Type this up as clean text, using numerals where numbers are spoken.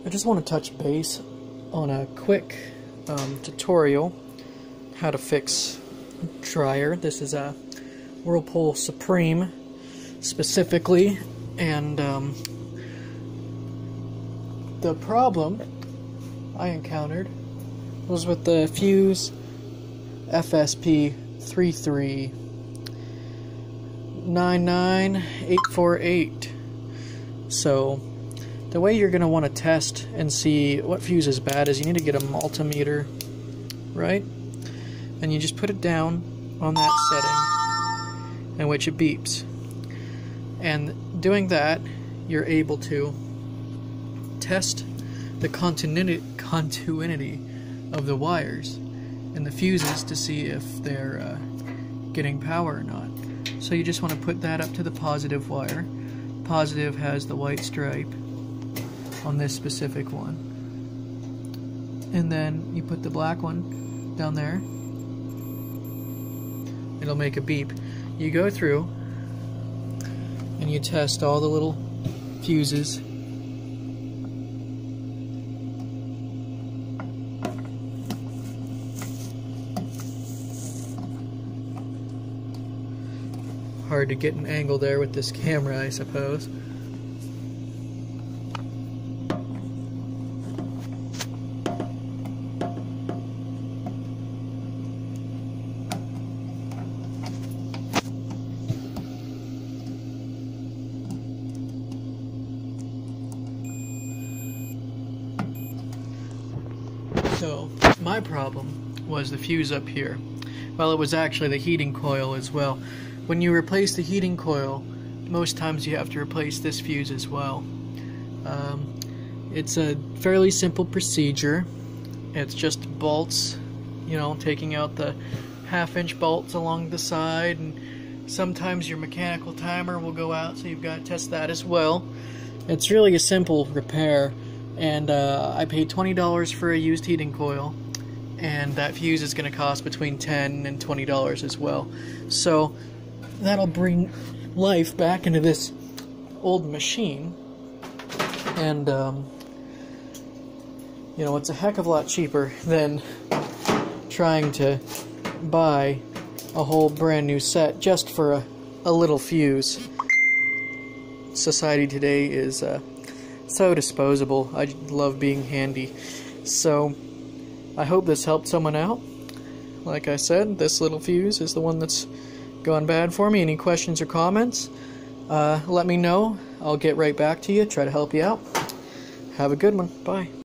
I just want to touch base on a quick tutorial how to fix dryer. This is a Whirlpool Supreme specifically, and the problem I encountered was with the fuse FSP 3399848. So the way you're going to want to test and see what fuse is bad is you need to get a multimeter, right? And you just put it down on that setting in which it beeps. And doing that, you're able to test the continuity of the wires and the fuses to see if they're getting power or not. So you just want to put that up to the positive wire. Positive has the white stripe on this specific one. And then you put the black one down there. It'll make a beep. You go through and you test all the little fuses. Hard to get an angle there with this camera, I suppose. So, my problem was the fuse up here. Well, it was actually the heating coil as well. When you replace the heating coil, most times you have to replace this fuse as well. It's a fairly simple procedure. It's just bolts, you know, taking out the half-inch bolts along the side, and sometimes your mechanical timer will go out, so you've got to test that as well. It's really a simple repair, and I paid $20 for a used heating coil, and that fuse is going to cost between $10 and $20 as well. So that'll bring life back into this old machine, and you know, it's a heck of a lot cheaper than trying to buy a whole brand new set just for a little fuse. Society today is so disposable. I love being handy. So I hope this helped someone out. Like I said, this little fuse is the one that's gone bad for me. Any questions or comments, let me know. I'll get right back to you, try to help you out. Have a good one. Bye.